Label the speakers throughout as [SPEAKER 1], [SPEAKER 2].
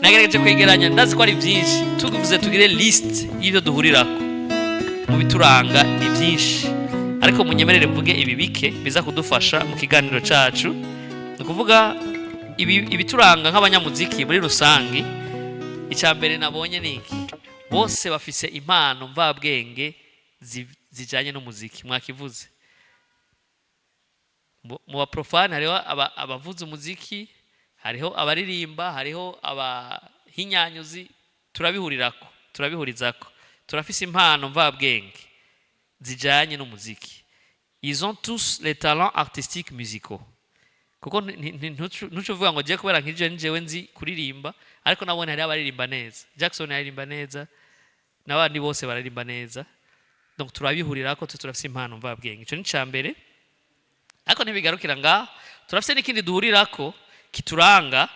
[SPEAKER 1] nagerageje kwegeranya ndazi ko ari byinshi tuvuze tugire list y'ibyo duhurirako mu bituranga ni byinshi ariko munyemerere mvuge ibi bike biza kudufasha mu kiganiro cacu no kuvuga ibituranga nk'abanyamuziki muri rusangi. Icyambere nabonye niki bose bafise impano mvabwenge zijanye n'umuziki mwakivuze mu baprofane hariho abavuza umuziki hariho abaririmba hariho abahinyanyuzi turabihurizako turafise impano mvabwenge zijanye n'umuziki. Ils ont tous les talents artistiques musicaux kuko ntucuvuga ngo je kubera nkije njewe nzi kuririmba ariko nabone hari abaririmba neza. Jackson aririmba neza n'abandi bose baririmba neza donc turabihurirako turafise impano mvabwenge. Ico ni cambere ariko ntibigarukira ngaho turafise n'ikindi duhurirako kituranga.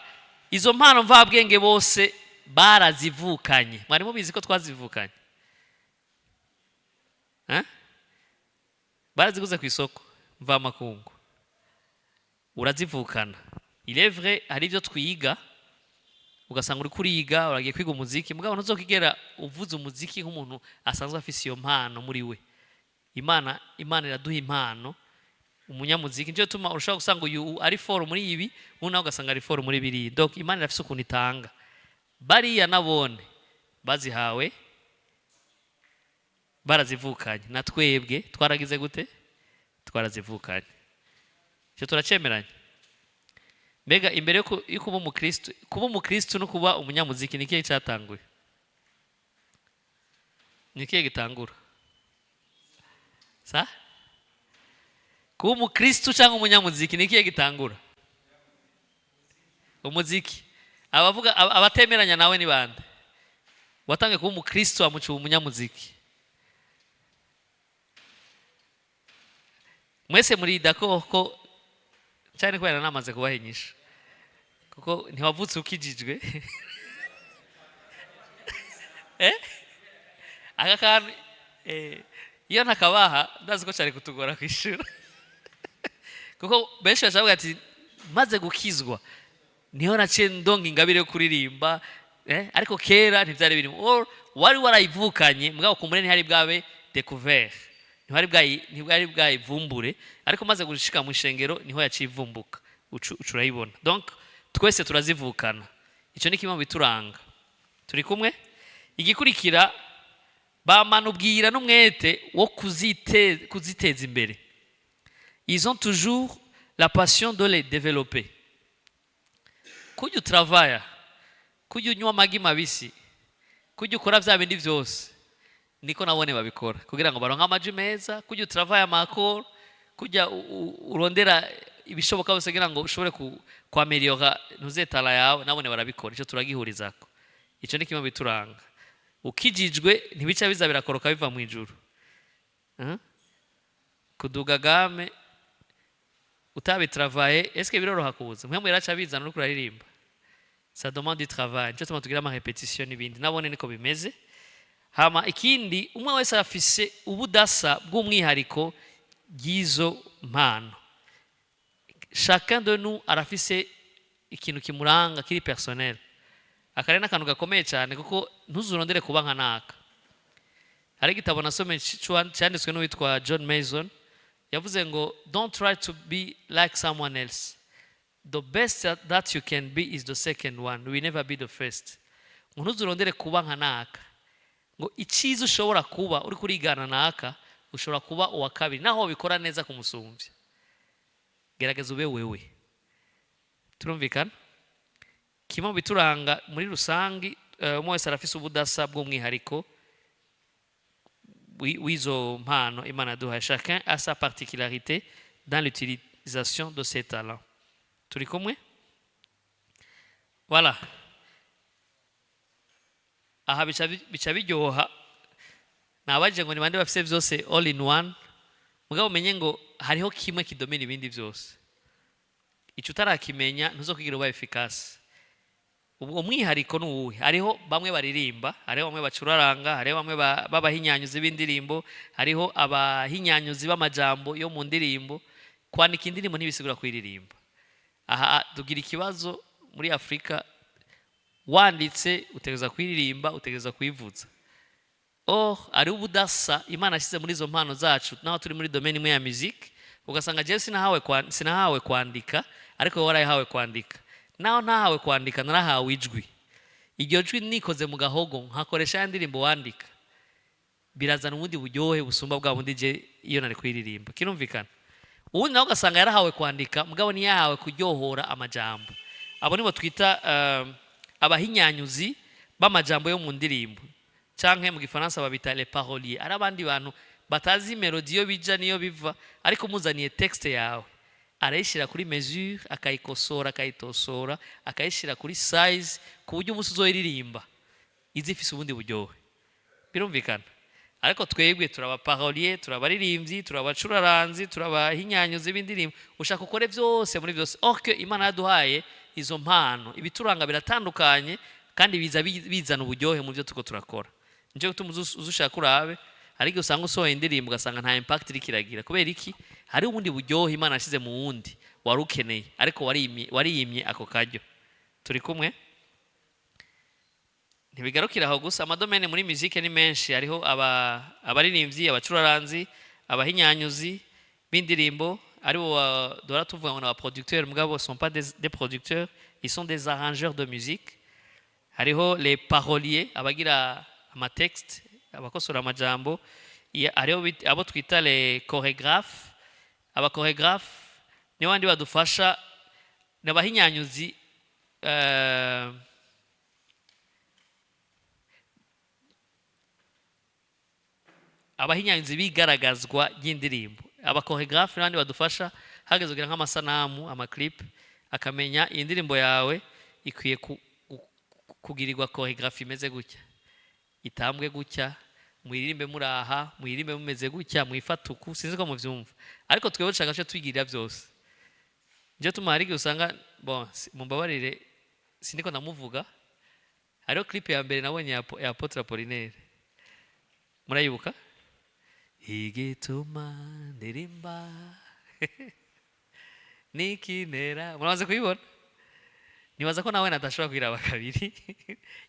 [SPEAKER 1] Izo mpano mvabwenge bose barazivukanye. Mwari mubizi ko twazivukanye baraziguze ku isoko mva makungu urazivukana. Il est vrai hari ibyo twiga ugasanga uri kuriga uragiye kwiga umuziki mugabo ntuzokigera uvuza umuziki nk'umuntu asanzwe afise iyo mpano muri we. Imana iraduha impano umunyamuziki nje tuma urashaka gusanga uyu ari for muri ibi unaho ugasanga ari for muri biri. Donc Imana irafise ukuntu itanga bariya nabone bazihawe barazivukanye na twebwe twaragize gute twarazivukanye. Cyo turacemeranye. Mbega imbere yo kuba umukristo no kuba umunyamuziki nikiye cyatanguye nikiye gitangura sa kuba umukristo cyangwa umunyamuziki nikiye gitangura umuziki. Abavuga abatemeranya nawe ni bande watangiye kuba umukristo amuca umunyamuziki? Mwese muri dako cyane kubera namaze kubahinyisha kuko ntiwavutse ukijijwe aka kantu iyo ntakabaha ndazi ko cyari kutugora kwishura kuko benshi bashavuga ati maze gukizwa niho naciye ndonga ingabire yo kuririmba ariko kera ntivyari birimo wari warayivukanye mugabo kumure ntihari bwabe découvert ntihari bwayivumbure ariko maze gushika mu ishengero niho yacivumbuka ucurayibona. Donc twese turazivukana. Ico ni kimwe bituranga. Turi kumwe? Igikurikira bamanubwira n'umwete wo kuziteza imbere. Ils ont toujours la passion de les développer. Kujya travaya, kujya unywa amagi mabisi, kujya ukora vya bindi vyose niko nabone babikora kugira ngo baronka amaji meza. Kujya travaya amakoro, kujya urondera ibishoboka byose kugira ngo ushobore kwameliora ntuzetala yawe nabone barabikora. Ico turagihurizako. Ico ni kimwe bituranga. Ukijijwe ntibica biza birakoroka biva mu ijuru. Kuduga game utabitravaye est-ce que biroroha kuza mwe mwiraca bizana no kuraririmba? Ça demande du travail. Nico tuma tugira ama repetition n'ibindi nabone niko bimeze. Hama ikindi umwe wese afise ubudasa bw'umwihariko gizo mpano. Chacun de nous arafise ikintu kimuranga kiri personnel. Akare n'akantu gakomeye cyane kuko ntuzurondere kuba nka naka. Hari gitabo nasome cyanditswe n'uwitwa John Mason yavuze ngo don't try to be like someone else. The best that you can be is the second one. We never be the first. Ntuzurondere kuba nka naka. Ngo ikiza ushobora kuba uri kurigana naka ushobora kuba uwa kabiri naho bikora neza kumusumvya. Gerageza ube wewe. Turumvikana? Kimwe bituranga muri rusangi mwese arafise ubudasa bw'umwihariko wizo mpano Imana duha. Chacun a sa particularité dans l'utilisation de ses talents. Turi kumwe? Voilà. Aha bica biryoha nabaje ngo nibande bafise byose all in one mugabo menye ngo hariho kimwe kidomina ibindi byose. Ico utarakimenya ntuzokugira uba efficace. Ubwo mwihariko n'uwuhe? Hariho bamwe baririmba, hariho bamwe bacuraranga, hariho bamwe babahinyanyuzi b'indirimbo, hariho abahinyanyuzi b'amajambo yo mu ndirimbo. Kwandika indirimbo ntibisigura kwiririmba. Aha tugira ikibazo muri Afrika wanditse utegereza kwiririmba, utegereza kuyivuza. Ari ubudasa Imana ashyize muri izo mpano zacu naho turi muri domaine imwe ya musique, ugasanga jewe sinahawe kwandika ariko wowe warahawe kwandika, naho ntahawe kwandika narahawe ijwi. Iryo jwi nikoze mu gahogo nkakoresha ya ndirimbo wandika, birazana ubundi buryohe busumba bwa bundi je iyo nari kwiririmba. Kirumvikana? Ubundi nawe ugasanga yarahawe kwandika mugabo niyahawe kuryohora amajambo. Abo nibo twita abahinyanyuzi b'amajambo yo mu ndirimbo, canke mu gifaransa babita les paroliers. Ari abandi bantu batazi melody yo bija niyo biva, ariko muzaniye texte yawe arayishira kuri mesure, akayikosora, akayitosora, akayishira kuri size ku buryo umunsi uzoyiririmba izifise ubundi buryohe. Birumvikana? Ariko twebwe turaba parolier, turabaririmbyi, turabacuraranzi, turabahinyanyuzi b'indirimbo, ushaka ukore byose muri byose. Que Imana yaduhaye izo mpano, ibituranga biratandukanye kandi bizana uburyohe mu byo tuko turakora. Nje gutuma uzushaka urabe, ariko usanga usohoye indirimbo ugasanga nta impact iri kiragira. Kubera iki? Hari ubundi buryohe Imana yashize mu wundi wari ukeneye, ariko wariyimye ako kajyo. Turi kumwe? Ntibigarukira aho gusa, amadomene muri musique ni menshi. Hariho abaririmbyi, abacuraranzi, abahinyanyuzi b'indirimbo, aribo dora tuvuga ngo n'abaproducteurs, mugabo sont pas des producteurs, ils sont des arrangeurs de musique. Hariho les paroliers, abagira amatexte, abakosora amajambo. Hariho abo twita les chorégraphes. Abachorégraphe ni bandi badufasha, n'abahinyanyuzi abahinyanyuzi bigaragazwa y'indirimbo. Abachorégraphe n'abandi badufasha hageze kugira nk'amasanamu, amaclip, akamenya iyi ndirimbo yawe ikwiye kugirirwa chorégraphie imeze gutya, itambwe gutya, muririmbe muraha, muririmbe mumeze gutya, mwifatuku. Sinzi ko muvyumva, ariko twebwe dushaka cyo twigirira byose. Nje tumarige usanga mumbabarire siniko namuvuga. Hariho clip ya mbere nabonye ya Apotre Apollinaire, murayibuka? Igituma ndirimba nikinera, murabaze kuyibona? Nibaza ko nawe natashobora kwiraba kabiri.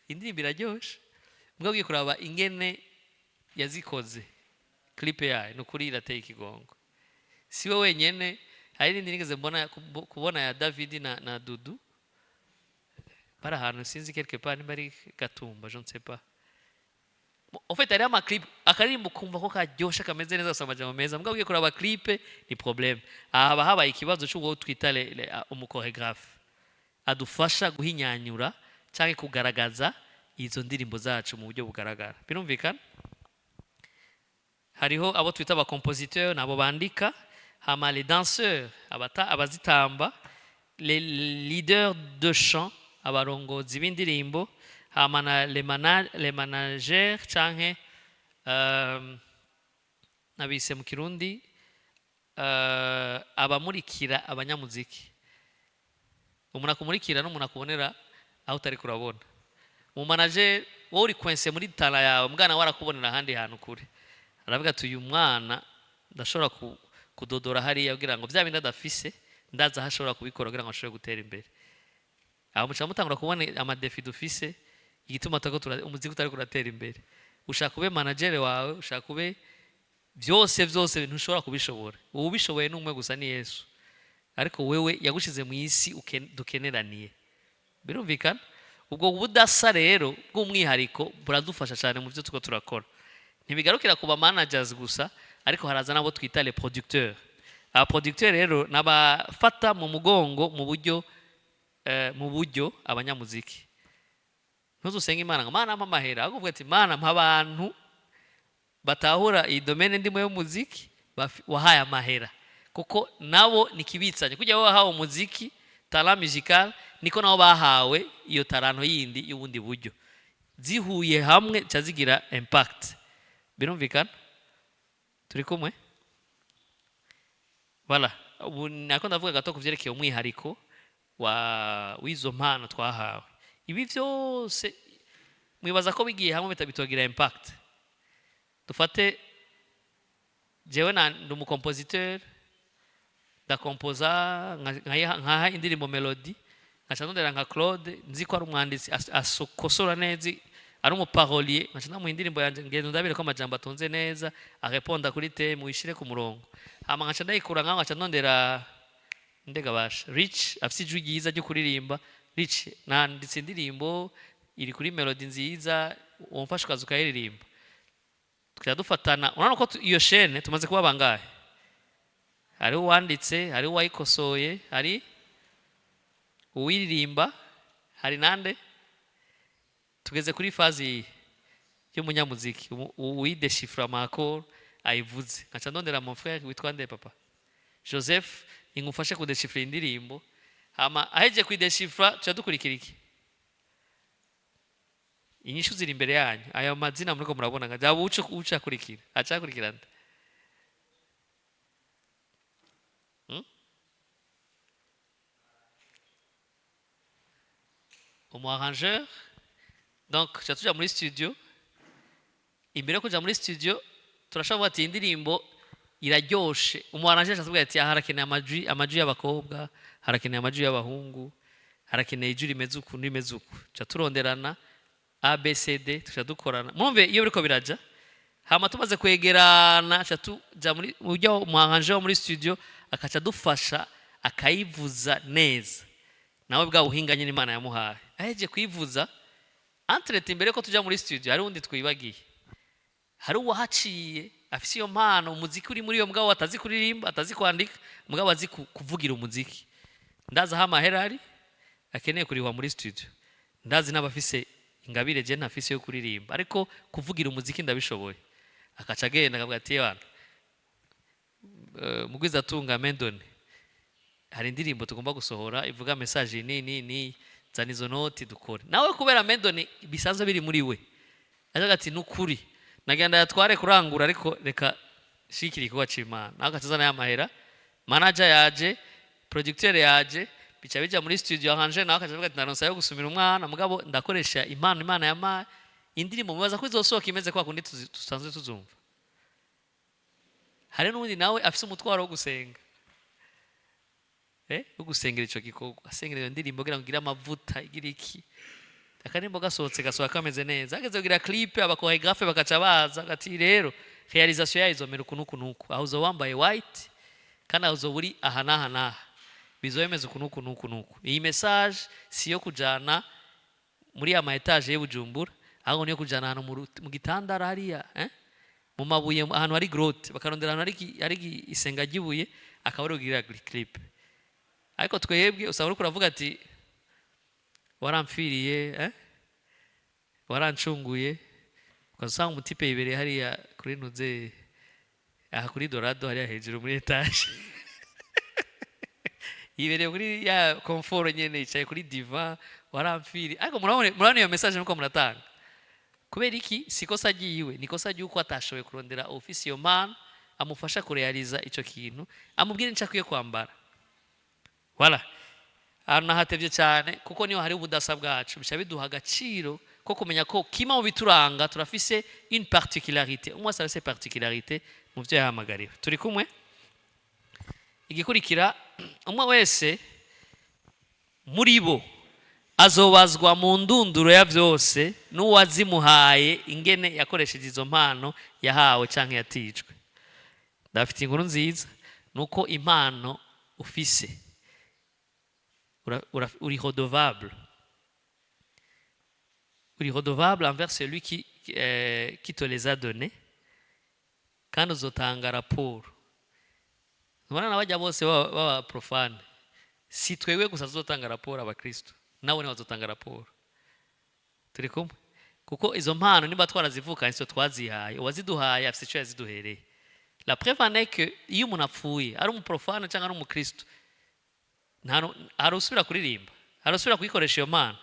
[SPEAKER 1] Indirimbo iraryoshe, mbabwiye kuraba ingene yazikoze clip yayo, nukuri irateye ikigongo. Siwe wenyene, hari n'indi nigeze kubona ya David na Dudu bari ahantu sinzi quelque part, nimba ari Gatumba, je ne sais pas. En fait, hariho amaclip akaririmbo kumva ko karyoshe kameze neza, gusama amajambo meza, mbabwiye kuraba clip ni problème. Haba habaye ikibazo cy'uwo twita umuchorégraphe adufasha guhinyanyura cyangwa kugaragaza izo ndirimbo zacu mu buryo bugaragara. Birumvikana? Hariho abo twita aba compositeur, nabo bandika. Hama les danseurs, abazitamba, les leaders de chant, abarongozi b'indirimbo. Hama na les managers canke nabise mu Kirundi abamurikira abanyamuziki. Umuntu akumurikira n'umuntu akubonera aho utari kurabona. Mu manager wowe uri kwense muri tala yawe, mwana warakubonera ahandi hantu kure, aravuga ati uyu mwana ndashobora kudodora hariya kugira ngo bya bindi adafise ndaza hashobora kubikora kugira ngo ashobore gutera imbere. Aho muca mutangura kubona amadefi dufise, igituma umuziki utari kuratera imbere. Ushaka kube manager wawe, ushaka kube byose bintu ushobora kubishobora. Ubishoboye n'umwe gusa ni Yesu, ariko wewe yagushize mu isi dukeneraniye. Birumvikana? Ubwo budasa rero bw'umwihariko buradufasha cyane mu byo tuko turakora. Ntibigarukira kuba managers gusa, ariko haraza nabo twita les producteurs. Aba producteurs rero nabafata mu mugongo mu buryo abanyamuziki. Ntuzusenga Imana ngo Mana amahera, ahubwo ati Mana abantu batahura iyi domaine ndimo yo muziki wahaye amahera, kuko nabo nikibitsanye kujya wahawe umuziki talent musical, niko nabo bahawe iyo taranto yindi y'ubundi buryo, zihuye hamwe cyazigira impact. Birumvikana? Turi kumwe? Voilà, ubu nako ndavuga gato kuvyerekeye umwihariko w'izo mpano twahawe. Ibi byose mwibaza ko bigiye hamwe bitabitogira impact. Dufate jewe ndi umukompositeur, ndakompoza nkaha indirimbo melody, ngaca ndondera nka Claude nzi ko ari umwanditsi asokosora neza ari umuparolier ngaca ndamuha indirimbo yanje ngenda ndabire ko amajambo atonze neza areponda kuri theme uyishire ku murongo hama ngaca ndayikura ngaho ngaca ndondera ndega basha Rich afite ijwi ryiza ryo kuririmba Rich nanditse indirimbo iri kuri melody nziza umfasha ukaza ukayiririmba tukajya dufatana urabona ko iyo chaîne tumaze kuba bangahe hari uwanditse hari uwayikosoye hari uwiririmba hari nande tugeze kuri fazi y'umunyamuziki uwideshifra amakoro ayivuze ngaca ndondera mon frère witwa nde papa Joseph ingufashe kudeshifra indirimbo hama aheje kwideshifra tuca dukurikira iki inyishu ziri imbere yanyu aya mazina muriko murabona ngaja uca kurikira acakurikira nde arrangeur donc tuja muri studio imbere yo kuja muri studio turashobora ati indirimbo iraryoshe arrangeur asabwa ati harakeneye amajwi y'abakobwa harakeneye amajwi y'abahungu harakeneye ijwi rimeze uku n'imeze uku tuca turonderana ABCD tuca dukorana mwumve iyo biriko biraja hama tumaze kwegerana tuca tuja muri ujya arrangeur muri studio akaca dufasha akayivuza neza nawe bwa buhinganye n'Imana yamuhaye aheje kuyivuza entrete imbere ko tuja muri studio hari undi twibagiye hari uwahaciye afise iyo mpano umuziki uri muri iyo mugabo atazi kuririmba atazi kwandika mugabo azi kuvugira umuziki ndaza ha mahera ari akeneye kurihwa muri studio ndazi n'abafise ingabire je ntafise yo kuririmba ariko kuvugira umuziki ndabishoboye akaca agenda akavuga ati bana mugwiza tunga mendone hari indirimbo tugomba gusohora ivuga message ni zana izo noti dukore nawe kubera mendone bisanzwe biri muri we ajaga ati nukuri nagenda yatware kurangura ariko reka shikiri ko wacimana nawe akazana y'amahera manager yaje producteur yaje bica bija muri studio arrangeur nawe akavuga ati naronsa yo gusumira umwana mugabo ndakoresha impano Imana yama indirimbo mubaza ko izosohoka imeze kwa kundi tusanzwe tuzumva hari n'undi nawe afise umutwaro wo gusenga ugusengera ico gikorwa asengera iyo ndirimbo kugira ngo igire amavuta igire iki akarimbo gasohotse gasohoka kameze neza ageze kugira clip abakoreographe bakaca baza ati rero realisation yayo izomera ukunuku aho uzo wambaye white kandi aho uzo buri aha naha bizoyemeza ukunuku iyi message si yo kujana muri ama etage y'Ubujumbura aho niyo kujana hano mu gitandara hariya mu mabuye ahantu hari grotte bakarondera hano ari isenga gibuye akabarugira clip ariko twebwe usaba uriko uravuga ati waramfiriye warancunguye ukasanga umutipe ibereye hariya kuri nuze aha kuri Dorado hariya hejuru muri etage ibereye kuri ya comfort nyene yicaye kuri diva waramfiriye ariko murabona iyo message nuko muratanga kubera iki sikosa giyiwe nikosa ryuko atashoboye kurondera official man amufasha kurealiza ico kintu amubwire nshakwiye kwambara voilà ana hatevye cyane kuko niyo hari ubudasa bwacu bica biduha agaciro ko kumenya ko kima mu bituranga turafise une particularité umwe afise particularité mu byo yahamagariwe turi kumwe igikurikira umwe wese muri bo azobazwa mu ndunduro ya byose n'uwazimuhaye ingene yakoresheje izo mpano yahawe canke yatijwe ndafite inkuru nziza nuko impano ufise uri redevable envers celui qui te les a donnés kandi uzotanga raporo nubona n'abajya bose baba profane si twebwe gusa tuzotanga raporo abakristo nawe ne bazotanga raporo turi kumwe kuko izo mpano niba twarazivukanye so twazihaye uwaziduhaye afite icyo yaziduhereye la preuve en est que iyo umuntu apfuye ari umuprofane cyangwa ari umukristo arusubira kuririmba arusubira kuyikoresha iyo mpano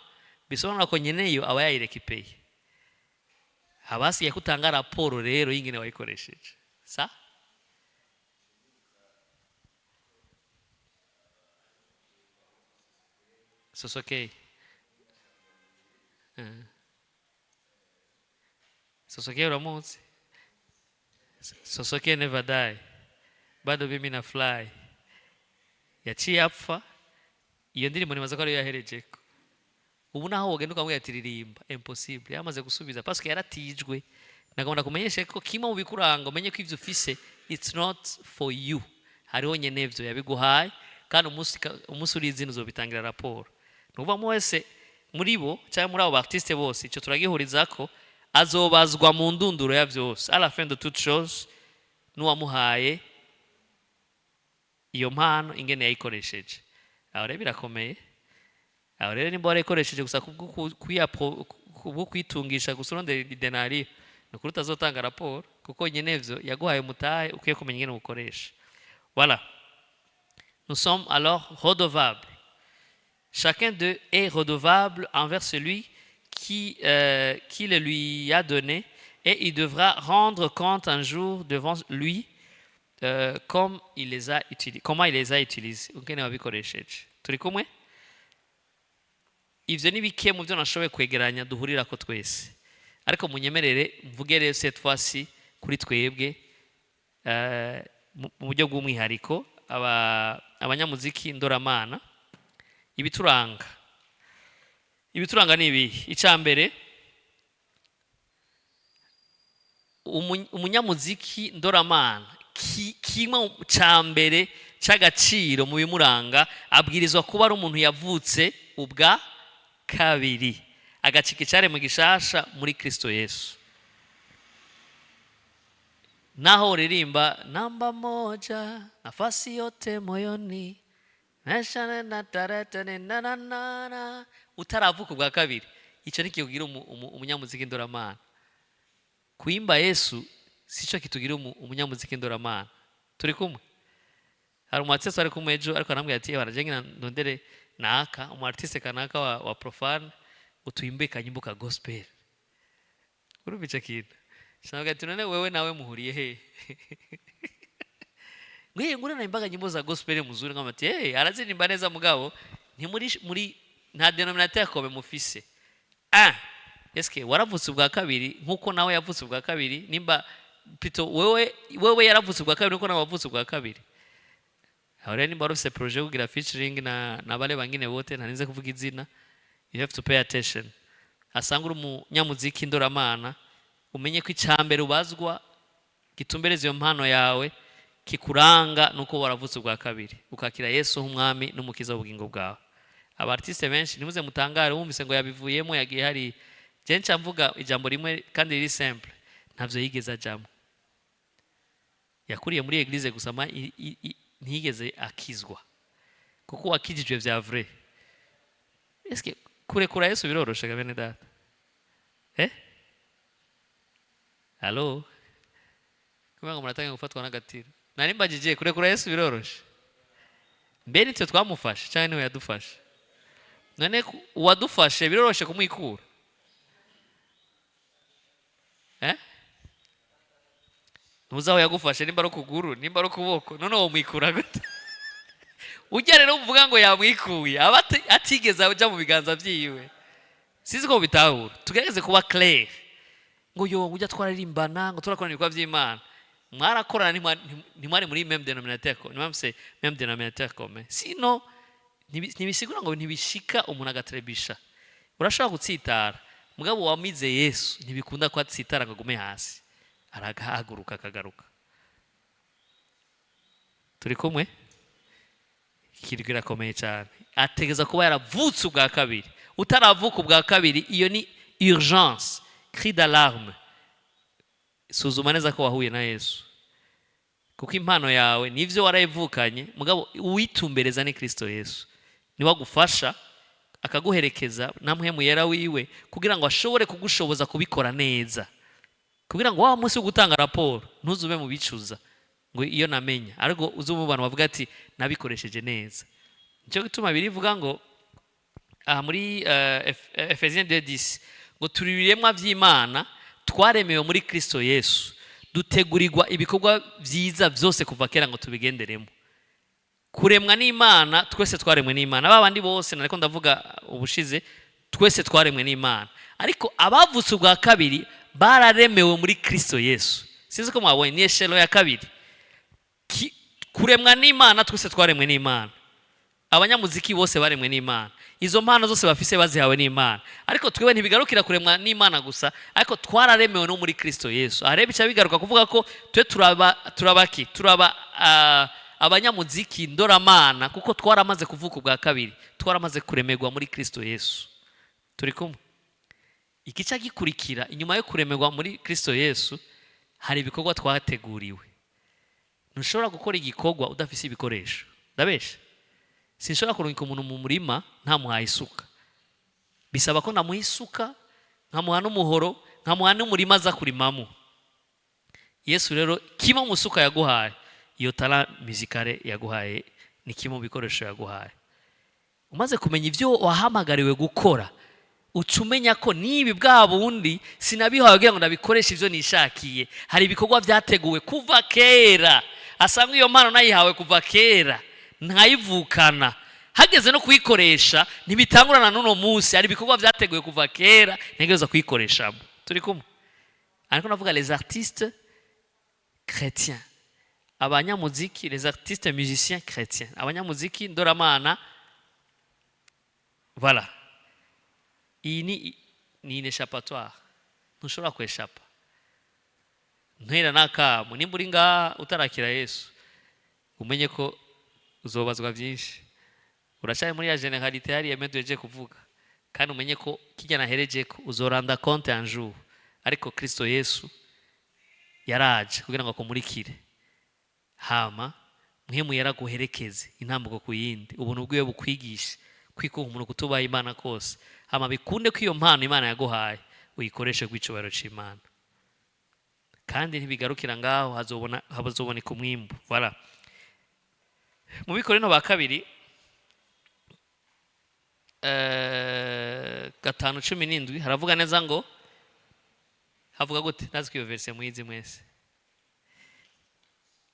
[SPEAKER 1] bisobanura ko nyene iyo aba yayirekipeye habasiye kutanga raporo rero y'ingene wayikoresheje sa Sosoke Sosoke uramuzi Sosoke never die bado mimi na fly yaciye apfa iyo ndirimbo nimaze ko ariyo yaherejeko. Ubu naho wogenda ukamubwira ati ririmba impossible, yamaze gusubiza parce que yaratijwe. Nagomba kumenyesha ko kimwe mu bikuranga umenye ko ivyo ufise it's not for you, hariho nyenevyo yabiguhaye kandi umunsi urizina uzobitangira raporo. Nuvuga mu wese muri bo cyangwa muri abo baartiste bose ico turagihurizako azobazwa mu ndunduro ya vyose à la fin de toute chose n'uwamuhaye iyo mpano ingene yayikoresheje. Aho rero birakomeye. Aho rero nimba warayikoresheje gusa kubwo kwitungisha gusa urondera idenari nukuri utazotanga raporo kuko nyenevyo yaguhaye umutahe ukwiye kumenya ingene ukoresha. Voilà. Nous sommes alors redevables. Chacun d'eux est redevable envers celui qui le lui a donné et il devra rendre compte un jour devant lui comment il les a utilisés. Ukene wabikoresheje. Turi kumwe? Ivyo ni bike mu byo nashoboye kwegeranya duhurira ko twese. Ariko munyemerere mvuge rero cette fois-ci kuri twebwe mu buryo bw'umwihariko abanyamuziki NDORA-MANA. Ibituranga ni ibi. Icambere umunyamuziki NDORA-MANA kimwe cambere cy'agaciro mu bimuranga abwirizwa kuba ari umuntu yavutse ubwa kabiri agacika cyare mu gishasha muri Kristo Yesu. Naho uririmba namba moja nafasi yote moyoni utaravuka ubwa kabiri, ico nikikugira umunyamuziki NDORA-MANA. Kuimba Yesu sico kitugira umunyamuziki NDORA-MANA. Turi kumwe? Hari umartiste ari kumwe ejo ariko anambwira ati barajengena ndondere naka umartiste kanaka wa profane utuimbe kanyimbo ka gospel. Urubica kintu. Sinavuga ati none wewe nawe muhuriye he? Ngwe ngure na imbaga nyimbo za gospel muzuri nkamati arazirimba neza mugabo nti muri nta denominateur kome mufise. Eske waravutse ubwa kabiri nkuko nawe yavutse ubwa kabiri nimba pito wewe yaravutse ubwa kabiri nkuko nawe wavutse ubwa kabiri. Aho rero nimba rufise projet kugira featuring na bale bangine bote ntarinze kuvuga izina. You have to pay attention. Asangura umunyamuziki NDORA-MANA umenye ko icambere ubazwa gitumbereza iyo mpano yawe kikuranga nuko waravutse ubwa kabiri ukakira Yesu nk'umwami n'umukiza w'ubugingo bwawe. Abartiste benshi nimuze mutangare wumvise ngo yabivuyemo yagiye hari jenca mvuga ijambo rimwe kandi riri simple ntavyo yigeze ajamo. Yakuriye muri eglise gusama ntiyigeze akizwa kuko wakijijwe vya vrai. Eske kurekura Yesu biroroshe ga bene data? Hello? Kumenga muratanga gufatwa n'agatiro. Nari mbagije kurekura Yesu biroroshe. Mbere nitwe twamufashe cyane niwe yadufashe. None uwadufashe biroroshe kumwikura. Ntuzaho yagufashe nimba ari ukuguru nimba ari ukuboko none uwo mwikura gute? Ujya rero uvuga ngo yamwikuye atigeze uja mu biganza byiwe. Sizi ko bitahura. Tugerageze kuba clair. Ngo yo ujya twararimbana ngo turakorana ibikwa by'Imana. Mwarakorana ntimwari muri même dénominateur ko nimamse même dénominateur comme sino nibisigura ngo ntibishika umuntu agatrebisha. Urashaka gutsitara mugabo wamize Yesu ntibikunda ko atsitara ngo gume hasi aragahaguruka akagaruka. Turi kumwe? Kirgira komeye cyane ategeza kuba yaravutse ubwa kabiri. Utaravuka ubwa kabiri iyo ni urgence, cri d'alarme. Suzuma neza ko wahuye na Yesu kuko impano yawe nivyo warayivukanye mugabo uwitumbereza ni Kristo Yesu ni wagufasha akaguherekeza namwe muyera wiwe kugira ngo ashobore kugushoboza kubikora neza kugira ngo wa munsi ugutanga raporo ntuzube mu bicuza ngo iyo namenya ariko uzumubana bavuga ati nabikoresheje neza. Nico gituma birivuga ngo muri Ephesiens 2:10 ngo turiremwa vy'Imana twaremewe muri Kristo Yesu dutegurirwa ibikorwa vyiza vyose kuva kera ngo tubigenderemo. Kuremwa n'Imana twese twaremwe n'Imana. Babandi bose nariko ndavuga ubushize twese twaremwe n'Imana. Ariko abavutse ubwa kabiri bararemewe muri Kristo Yesu. Sinzi ko mwabonye ni eshelo ya kabiri. Kuremwa n'Imana twese twaremwe n'Imana. abanyamuziki bose baremwe n'Imana, izo mpano zose bafise bazihawe n'Imana, ariko twebwe ntibigarukira kuremwa n'Imana gusa, ariko twararemewe no muri Kristo Yesu. Arebe bica bigaruka kuvuga ko twe turaba abanyamuziki NDORA-MANA kuko twaramaze kuvuka ubwa kabiri, twaramaze kuremerwa muri Kristo Yesu. Turi kumwe? Ikica gikurikira inyuma yo kuremerwa muri Kristo Yesu, hari ibikorwa twateguriwe. Ntushobora gukora igikorwa udafise ibikoresho. Ndabesha? Sinshobora kurungika umuntu mu murima ntamuhaye isuka. Bisaba ko namuha isuka, nkamuha n'umuhoro, nkamuha n'umurima aza kurimamo. Yesu rero kimo mu suka yaguhaye, iyo talent musicale yaguhaye ni kimo bikoresho yaguhaye. Umaze kumenya ivyo wahamagariwe gukora, ucumenya ko nibi bwa bundi sinabihawe kugira ngo ndabikoresha ivyo nishakiye. Hari ibikorwa vyateguwe kuva kera. Asanga iyo mpano nayihawe kuva kera, ntayivukana. Hageze no kuyikoresha ntibitangurana n'uno munsi, hari ibikorwa vyateguwe kuva kera ntegereza kuyikoresha. Turi kumwe? Ariko navuga les artistes chrétiens, abanyamuziki, les artistes musiciens chrétiens, abanyamuziki NDORA-MANA. Voilà. Iyi ni échappatoire. Ntushobora kweshapa. Ntera nakamu nimba uri ngaha utarakira Yesu, umenye ko uzobazwa byinshi. Uracaye muri ya generalité yari yemeje kuvuga, kandi umenye ko kijya nahereje ko uzoranda compte un jour. Ariko Kristo Yesu yaraje kugira ngo akumurikire, hama mwemu yaraguherekeze intambuko ku yindi, ubuntu bwiwe bukwigisha kwikuha umuntu kutubaha Imana kose, hama bikunde ko iyo mpano Imana yaguhaye uyikoreshe kw'icubahiro c'Imana. Kandi ntibigarukira ngaho, hazoboneka umwimbu. Voilà. Mu Bikorino ba kabiri 5:17 haravuga neza ngo, havuga gute? Nazi ko iyo verse muyizi mwese.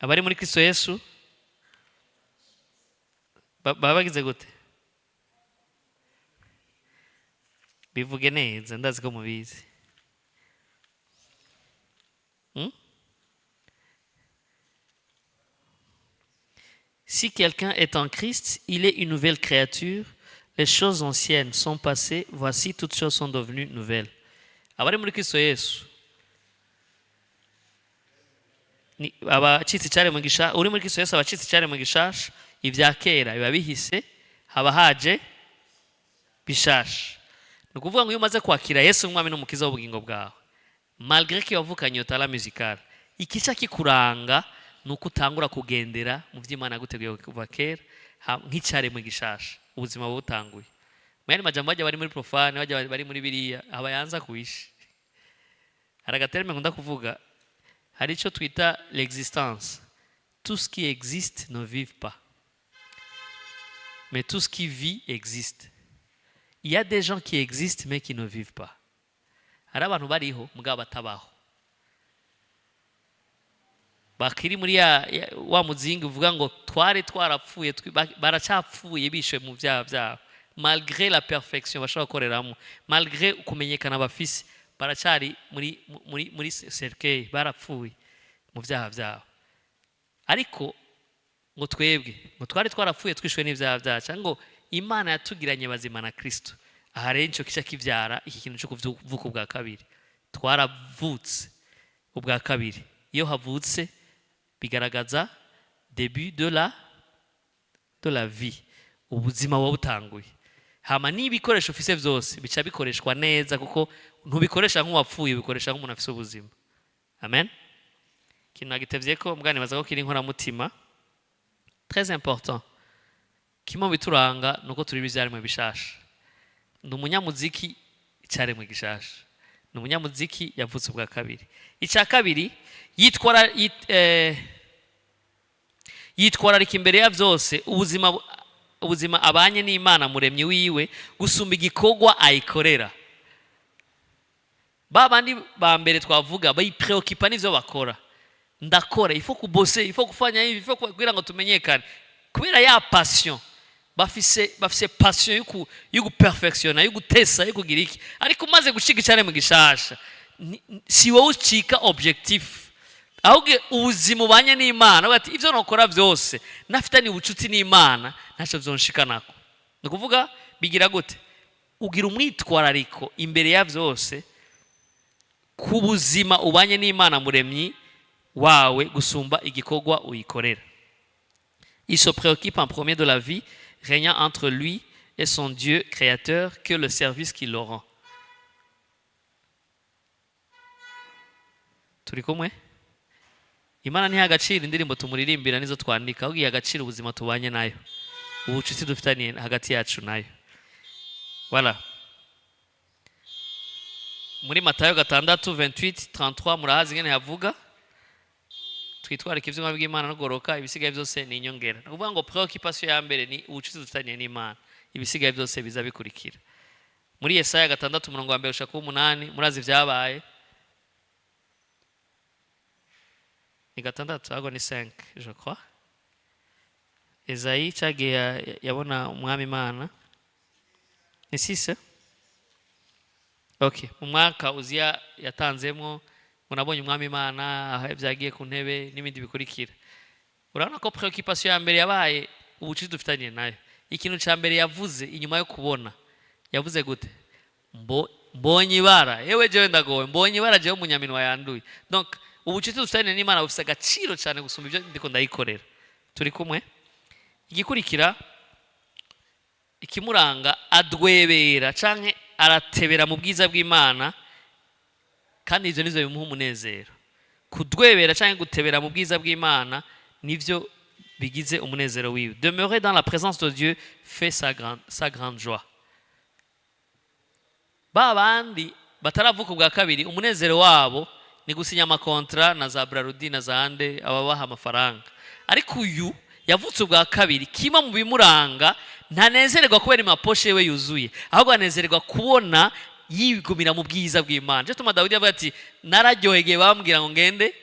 [SPEAKER 1] Abari muri Kristo Yesu baba bagize gute? Bivuge neza, ndazi ko mubizi. Si quelqu'un est en Christ, il est une nouvelle créature. Les choses anciennes sont passées, voici toutes choses sont devenues nouvelles. Abari muri Kristo Yesu ni abacitse cyare mu gisha, uri muri Kristo Yesu abacitse cyare mu gishasha, ivya kera biba bihise, haba haje bishasha. Nukuvuga ngo iyo umaze kwakira Yesu umwami n'umukiza w'ubugingo bwawe, malgré ko yavukanye iyo talent musicale, ikica kikuranga nuko utangura kugendera mu vy'Imana yaguteguye kuva kera, nk'icyare mu gishasha, ubuzima butanguye. Mwene majambo bajya bari muri profane, bajya bari muri biriya, abayanza kuishi. Haragaterme nkunda kuvuga, hari ico twita l'existence. Tout ce qui existe ne vit pas, mais tout ce qui vit existe. Il y a des gens qui existent mais qui ne vivent pas. Hari abantu bariho mugabo batabaho, bakiri muri wa muzingi uvuga ngo twarapfuye, baracapfuye bishwe mu byaha byabo. Malgré la perfection bashobora gukoreramo, malgré kumenyekana bafise, baracari muri cercueil, barapfuye mu byaha byabo. Ariko ngo twebwe ngo twarapfuye twishwe n'ibyaha byacu, ngo Imana yatugiranye bazima na Kristo. Aha rero nico kica kivyara iki kintu cyo kuvuka ubwa kabiri. Twaravutse ubwa kabiri. Iyo havutse bigaragaza début de la vie, ubuzima wabutanguye. Hama n'ibikoresho ufise vyose bica bikoreshwa neza, kuko ntubikoresha nk'uwapfuye, bikoresha nk'umuntu afise ubuzima. Amen. Kintu nagitevye ko mugani baza ko kiri nkora mutima, très important. Kimo bituranga nuko turi bivyaremwe bishasha. Ndi umunyamuziki cyaremwe gishasha, ni umunyamuziki yavutse ubwa kabiri. Icya kabiri yitwararika imbere ya vyose ubuzima abanye n'Imana muremyi wiwe gusumba igikorwa ayikorera. Babandi ba mbere twavuga bayipreocupa n'ivyo bakora. Ndakora, il faut kubose, il faut kufanya hivi, il faut kugira ngo tumenyekane. Kubera ya passion, bafise passion yuko perfectiona, yuko tesa, yuko giriki. Ariko maze gushika cyane mu gishasha, si wowe ucika objectif. ahubwo ubuzima ubanye n'Imana bati ivyo nokora byose nafitani ubucuti n'Imana ntaco byonshikanako. Ni kuvuga bigira gute? Ugira umwitwarariko imbere ya byose ku buzima ubanye n'Imana muremyi wawe gusumba igikorwa uyikorera. Il se préoccupe en premier de la vie régnant entre lui et son Dieu créateur que le service qu'il leur rend. Turi kumwe? Imana ntiha agaciro indirimbo tumuririmbira nizo twandika, ahubwo iha agaciro ubuzima tubanye nayo, ubucuti dufitaniye hagati yacu nayo. Voilà. Muri Matayo 6:28-33 murahazi ngene havuga twitwarike ivyuma by'Imana no goroka ibisigaye byose ni inyongera. Nukuvuga ngo preoccupation ya mbere ni ubucuti dufitaniye n'Imana, ibisigaye byose biza bikurikira. Muri Yesaya 6:1-8 murazi vyabaye ni 6 ahubwo ni 5 je crois. Esayi cagiye yabona umwami Imana ni 6. Okay, mu mwaka Uziya yatanzemo munabonye umwami Imana aho byagiye ku ntebe n'ibindi bikurikira. Urabona ko preoccupation ya mbere yabaye ubucuti dufitaniye nayo. Ikintu ca mbere yavuze inyuma yo kubona yavuze gute? Mbonye ibara, yewe jewe ndagowe, mbonye ibara jewe umunyaminwa yanduye. Donc ubucuti dufitaniye n'Imana bufise agaciro cyane gusumba ibyo ndiko ndayikorera. Turi kumwe? Igikurikira ikimuranga adwebera canke aratebera mu bwiza bw'Imana, kandi ivyo nivyo bimuha umunezero. Kudwebera canke gutebera mu bwiza bw'Imana nivyo bigize umunezero wiwe. Demeurer dans la présence de Dieu fait sa grande joie. Babandi bataravuka bwa kabiri umunezero wabo ni gusinya amakontra na za Brarudi na za ande ababaha amafaranga. Ariko uyu yavutse bwa kabiri kima mu bimuranga ntanezererwa kubera imaposhe we yuzuye, ahubwo anezererwa kubona yigumira mu bwiza bw'Imana. Je tuma Dawidi avuga ati nararyohegeye bambwira ngo ngende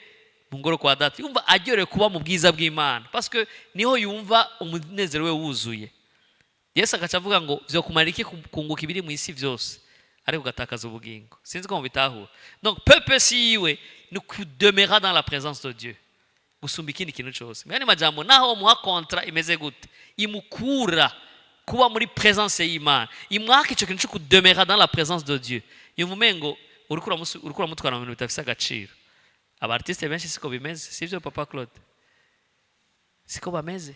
[SPEAKER 1] mu ngoro kwa data. Yumva aryorewe kuba mu bwiza bw'Imana parce que niho yumva umunezero we wuzuye. Yesu akaca avuga ngo vyo kumara iki kunguka ibiri mu isi vyose ariko gatakaza ubugingo. Sinzi ko mubitahura. Donc peuple siwe ni kudemera dans la présence de Dieu gusumba ikindi kintu cyose. Mwene majambo naho muha kontra imeze gute imukura kuba muri présence y'Imana, imwaka ico kintu cyo kudemera dans la présence de Dieu. Yumumengo urikura mutwara mu bintu bitafise agaciro. Abartiste benshi siko bimeze, sivyo Papa Claude? Siko bameze.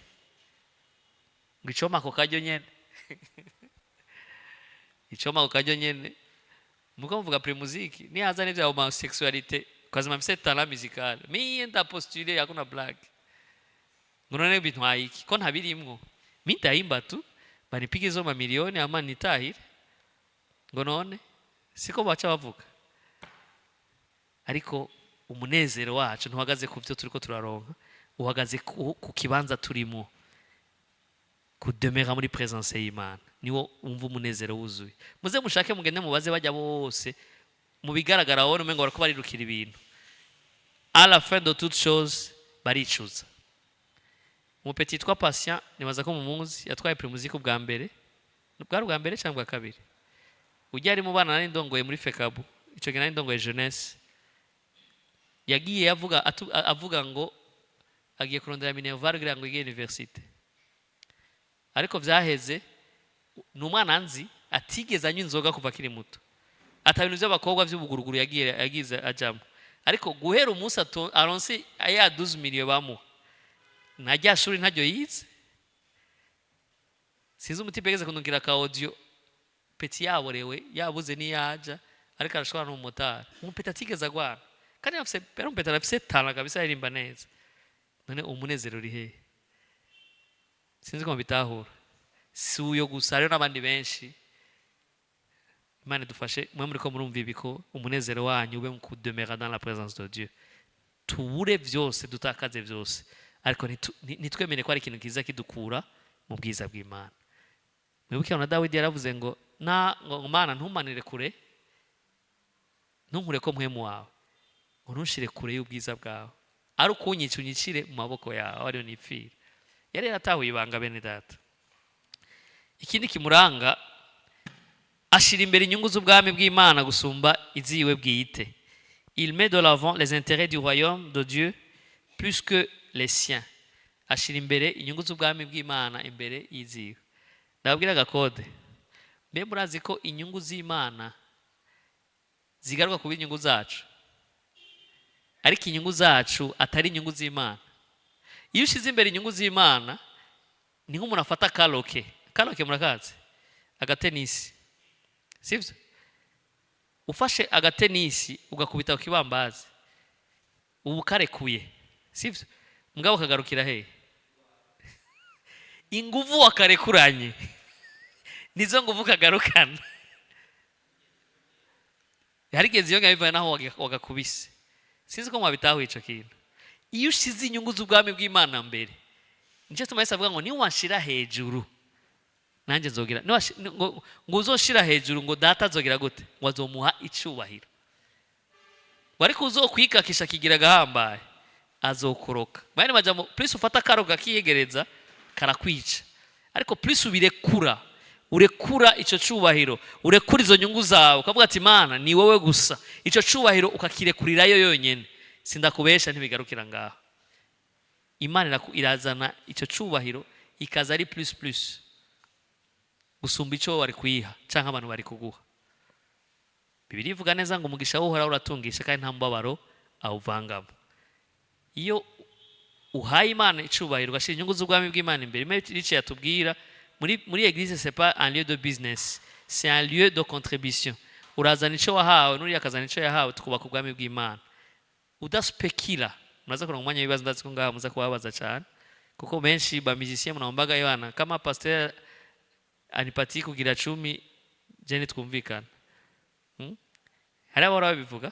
[SPEAKER 1] Ngicoma ko kajyo nyene. Icoma ko kajyo nyene. Muko mvuga pre-musique, ni hazane vya homosexualité, kwazima mse talent musical. Mi nda postuler hakuna blague. Ngonone bitwa iki, ko ntabirimwo. Mi ndayimba tu, banipige zo mamilioni ama nitahire. Ngonone siko bacha bavuga. Ariko umunezero wacu ntuhagaze ku byo turiko turaronka, uhagaze ku kibanza turimo. Kudemera muri présence y'Imana niwo umva umunezero wuzuye. Muze mushake mugende mubaze bajya bose mu bigaragara wowe umengo barako barirukira ibintu. À la fin de toute chose baricuza. Mu petit trois patient nibaza ko mu munsi yatwaye pre-musique bwa mbere. Bwari bwa mbere cyangwa kabiri. Ujya ari mu bana nari ndongoye muri Fekabu. Ico gena ndongoye jeunesse. Yagiye avuga ngo agiye kurondera Minerval kugira ngo ige université. Ariko vyaheze numwana nzi atigeze anywa inzoga kuva kiri muto. Atabintu by'abakobwa by'ubuguruguru yagize ajamo. Ariko guhera umunsi aronse aya 12 millions bamu. Najya shuri ntajyo yize. Sinzi umuti begeze kundukira ka audio peti yaborewe yabuze ni yaja ariko arashobora no motari. Umpeta atigeze agwana. Kandi afise pero mpeta afise tala kabisa irimba neza. None umunezero uri he? Sinzi ko bitahura. Si uyo gusa rero n'abandi benshi. Imana dufashe mwe muri ko murumva ibiko umunezero wanyu ube mukudemera dans la présence de Dieu. Tubure vyose dutakaze vyose. Ariko nitwemene ko ari ikintu kiza kidukura mu bwiza bw'Imana. Mwibuke na Dawidi yaravuze ngo ngo Mana ntumanire kure. Ntunkure ko mpwemu wawe. Ngo ntushire kure y'ubwiza bwawe. Ari unyicire mu maboko yawe ari nipfira. Yari yaratahuye ibanga bene data. Ikindi kimuranga ashira imbere inyungu z'ubwami bw'Imana gusumba iziwe bwite. Il met de l'avant les intérêts du royaume de Dieu plus que les siens. Ashira imbere inyungu z'ubwami bw'Imana imbere y'iziwe. Ndababwira agakode. Mbe murazi ko inyungu z'Imana zigaruka kuba inyungu zacu, ariko inyungu zacu atari inyungu z'Imana. Iyo ushize imbere inyungu z'Imana ni nk'umuntu afata karoke murakazi, agatenisi, sivyo? Ufashe agatenisi ugakubita ku kibambazi, ubu karekuye, sivyo? Mugabo kagarukira he? Inguvu wakarekuranye nizo nguvu kagarukana. Harigeze iyo ngabivaye naho wagakubise. Sinzi ko mwabitaho ico kintu. Iyo ushize inyungu z'ubwami bw'Imana mbere, nico tuma Yesu avuga ngo ni washira hejuru nanje nzogira, ngo uzoshira hejuru ngo data azogira gute, ngo azomuha icubahiro. Wari kuzokwikakisha kigira gahambaye azokoroka. Bane majambo, plus ufata karoga kiyegereza karakwica, ariko plus urekura ico cubahiro, urekura izo nyungu zawe, ukavuga ati Mana ni wowe gusa, ico cubahiro ukakirekurirayo yonyene, sindakubesha ntibigarukira ngaho. Imana irazana ico cubahiro ikaza ari plus gusumba ico wari kuyiha canke abantu bari kuguha. Bibiliya ivuga neza ngo umugisha wohora uratungisha kandi nta mubabaro awuvangamo. Iyo uhaye Imana icubahiro ugashira inyungu z'ubwami bw'Imana imbere, Imana yatubwira muri église, c'est pas un lieu de business, c'est un lieu de contribution. Urazana ico wahawe n'uri akazana ico yahawe, tukubaka ubwami bw'Imana. Udaspekila. Muraza kuronka umwanya w'ibibazo, ndazi ko ngaha muza kubabaza cyane, kuko benshi ba musicien munaombaga Yohana kama pasteur anipati kugira 10 jeni twumvikana. Hari abora babivuga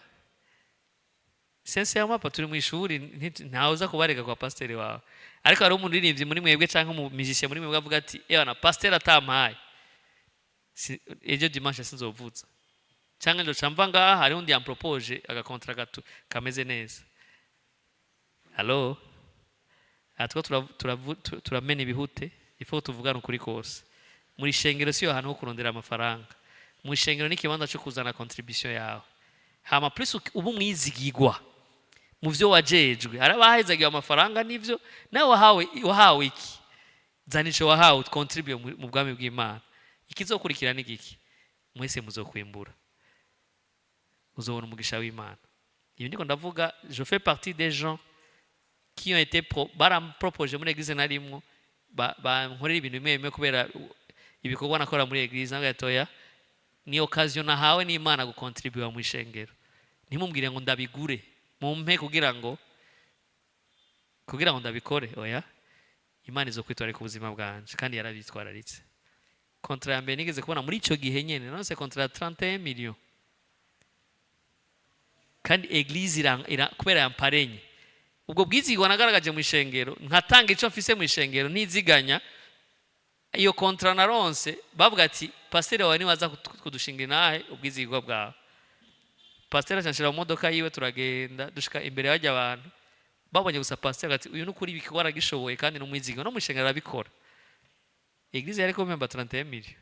[SPEAKER 1] sincèrement pa turi mu ishuri ntawuza kubareka kwa pasteur wawe, ariko hari umuntu uririmbye muri mwebwe canke mu musicien muri mwebwe avuga ati Yohana pasteur atampaye ejo dimanche sinzovuza canke ndo camva ngaha hari undi yampropose agakontra gato kameze neza. Hello, atwo turamena ibihute, ifo tuvugana ukuri kose. Muri shengero siyo ahantu ho kurondera amafaranga. Muri shengero ni kibanza cyo kuzana contribution yawe. Hama plus ubu mwizigirwa mu vyo wajejwe. Arabahezagiye amafaranga nivyo, nawe wahawe iki? Zanico wahawe contribute mu bwami bw'Imana. Ikizokurikira ni giki? Mwese muzokwimbura. Uzobona umugisha w'Imana. Iyo ndiko ndavuga, je fais partie des gens qui ont été proposés muri église narimwo, nkorera ibintu bimwe kubera ibikorwa nakora muri église, ngatoya ni occasion nahawe n'Imana gukontribuwa mu ishengero. Ntimumbwire ngo ndabigure mumpe kugira ngo ndabikore, oya. Imana izokwitwara ku buzima bwanje kandi yarabitwararitse. Kontra ya mbere nigeze kubona muri ico gihe nyene, nonse kontra 31 millions, kandi église kubera yamparenye. Ubwo bwizigwa nagaragaje mu ishengero, nkatanga ico mfise mu ishengero ntiziganya. Iyo kontra naronse bavuga ati pasteur wawe ni waza kudushinga nahe ubwizigwa bwawe. Pasteur achanshira mu modoka yiwe, turagenda dushika imbere y'abajya abantu, babonye gusa pasteur ati uyu nukuri bikigwara gishoboye kandi n'umwizigwa no mu ishengero arabikora. Église yari ko memba 31 millions.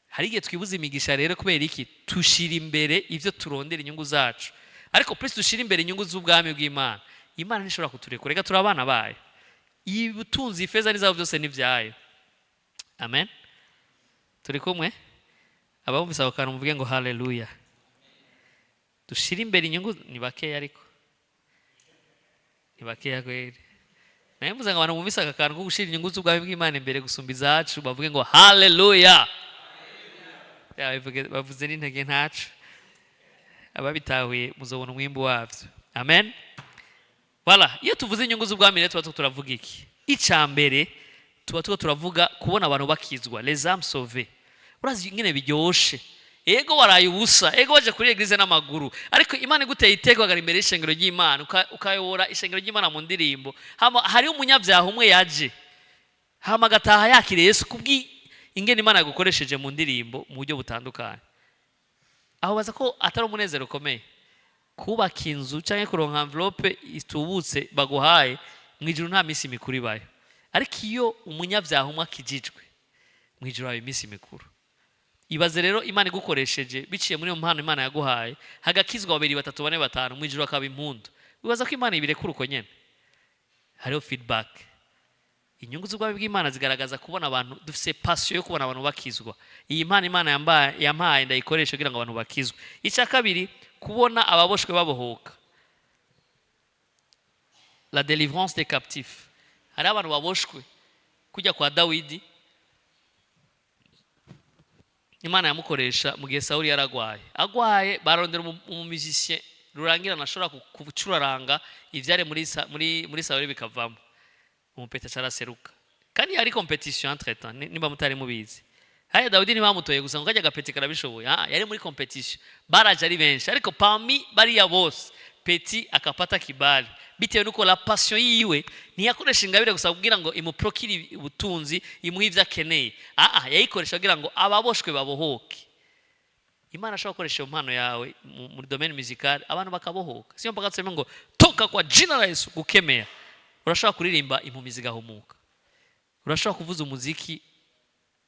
[SPEAKER 1] Hari igihe twibuza imigisha rero kubera iki? Tushira imbere ivyo turondera inyungu zacu, ariko plus dushira imbere inyungu z'ubwami bw'Imana. Imana ntishobora kuturekura, rega turabana bayo. Ibutunzi ifeza n'izabo byose n'ivyayo. Amen. Turi kumwe? Abumvise ako kantu muvuge ngo haleluya. Dushira imbere inyungu ni bakeya, ariko ni bakeya kweli. Naye mvuze ngo abantu bumvise aka kantu ko gushira inyungu z'ubwami bw'Imana imbere gusumba izacu bavuge ngo haleluya. Bavuze n'intege ntacu. Ababitahuye muzobona umwimbu wavyo. Amen. Voilà, iyo tuvuze inyungu z'ubwami rero tuba turavuga iki? Icambere tuba turavuga kubona abantu bakizwa, les âmes sauvées. Urazi ingene biryoshe. Ego waraye ubusa, ego waje kuri église n'amaguru, ariko Imana iguteye itego agara imbere y'ishengero ry'Imana, ukayobora ishengero ry'Imana mu ndirimbo. Hari umunyabyaha umwe yaje, hama gataha yakire Yesu kubwi ingene Imana yagukoresheje mu ndirimbo mu buryo butandukanye. Aho baza ko atari umunezero ukomeye kubaka inzu canke kuronka envelope itubutse baguhaye mwijuru, nta misi mikuru ibayo. Ariko iyo umunyabyaha umwe akijijwe mwijuru habaye imisi mikuru. ibaze rero Imana igukoresheje biciye muri iyo mpano Imana yaguhaye hagakizwa 2 3 4 5 mu ijuru akaba impundu. Wibaza ko Imana ibirekura uko nyene? Hariho feedback. Inyungu z'ubwami bw'Imana zigaragaza kubona abantu dufise passion yo kubona abantu bakizwa. Iyi mpano Imana yampaye ndayikoresha kugira ngo abantu bakizwe. Icya kabiri, kubona ababoshwe babohoka. La délivrance des captifs. Hari abantu baboshwe kujya kwa Dawidi, Imana yamukoresha mu gihe Sawuli yaragwaye. Agwaye barondera musicien rurangirana ashobora kucuraranga ivyare muri Sawuli bikavamo. Umupeta cyaraseruka. Kandi yari competition entre temps, nimba mutari mubizi. Haya Dawidi ntibamutoye gusa ngo kajya gapeti karabishoboye. Yari muri competition. Baraje ari benshi ariko parmi bariya bose Peti akapata kibali. Bitewe nuko la passion yiwe ntiyakoresha ingabire gusa kugira ngo imuprokire ubutunzi imuha ivyo akeneye. Yayikoresha kugira ngo ababoshwe babohoke. Imana ashobora gukoresha impano yawe muri domaine musical abantu bakabohoka. Siyo mpaka tuseme ngo toka kwa jina la Yesu gukemea. Urashobora kuririmba impumi zigahumuka. Urashobora kuvuza umuziki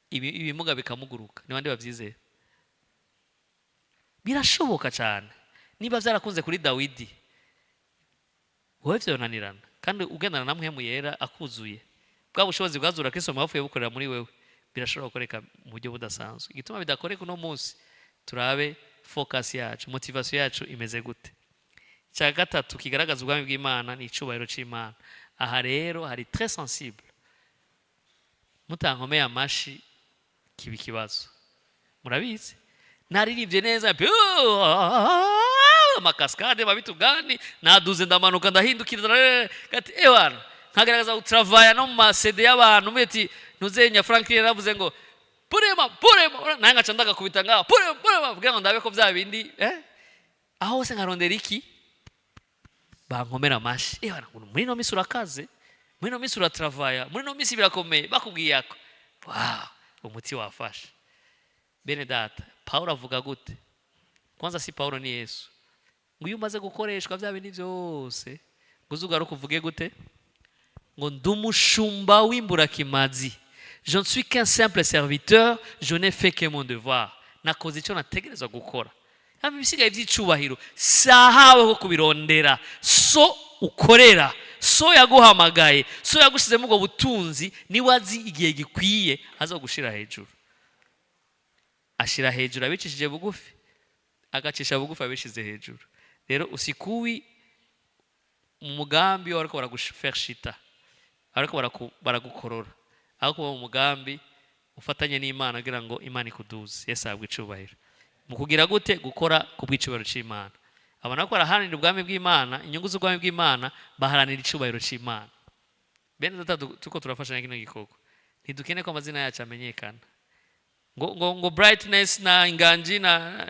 [SPEAKER 1] ibimuga bikamuguruka. Ni bande bavyizeye? Birashoboka cyane. Niba vyarakunze kuri Dawidi, wowe vyonanirana kandi ugendana na mpwemu yera akuzuye. Bwa bushobozi bwazura Kristo mafuye bukorera muri wewe birashobora gukoreka mu buryo budasanzwe. Igituma bidakoreka uno munsi turabe focus yacu, motivation yacu imeze gute. Cya gatatu kigaragaza ubwami bw'Imana ni icubahiro c'Imana. Aha rero hari très sensible. Mutankomeye amashi kibi kibazo. Murabizi? Naririmbye neza amakaskade mabitu gani naduze ndamanuka ndahindukira gati ewana nkagaragaza utravaya no mu CD y'abantu meti nuzenya Franklin yaravuze ngo purema nanga candaga kubita ngaho purema vuga ngo ndabe ko bya bindi aho hose nkarondera iki bankomera amashi ewana muri no misura kaze muri no misura travaya muri no misi birakomeye bakubwiye ako umuti wafashe bene data. Paulo avuga gute? Kwanza si Paulo ni Yesu. Ngo iyo umaze gukoreshwa bya bintu byose uzugaruka uvuge gute? Ngo ndumushumba w'imburakimazi. Je ne suis qu'un simple serviteur, je n'ai fait que mon devoir. Nakoze icyo nategerezwa gukora. Hama ibisigaye by'icubahiro sahawe ko kubirondera. So ukorera, so yaguhamagaye, so yagushizemo ubwo butunzi ni wazi igihe gikwiye azogushira hejuru. Ashira hejuru abicishije bugufi, agacisha bugufi abishize hejuru. Rero usikuwi mu mugambi wariko baragufashita, ariko baragukorora. Aho kuba mu mugambi ufatanye n'Imana kugira ngo Imana ikuduze. Yesu abwe icubahiro. Mu kugira gute? Gukora ku bw'icubahiro c'Imana. Abana ko baraharanira ubwami bw'Imana, inyungu z'ubwami bw'Imana baharanira icubahiro c'Imana. Bene data tuko turafashanya kino gikoko. Ntidukene ko amazina yacu amenyekana. Ngo brightness na inganji na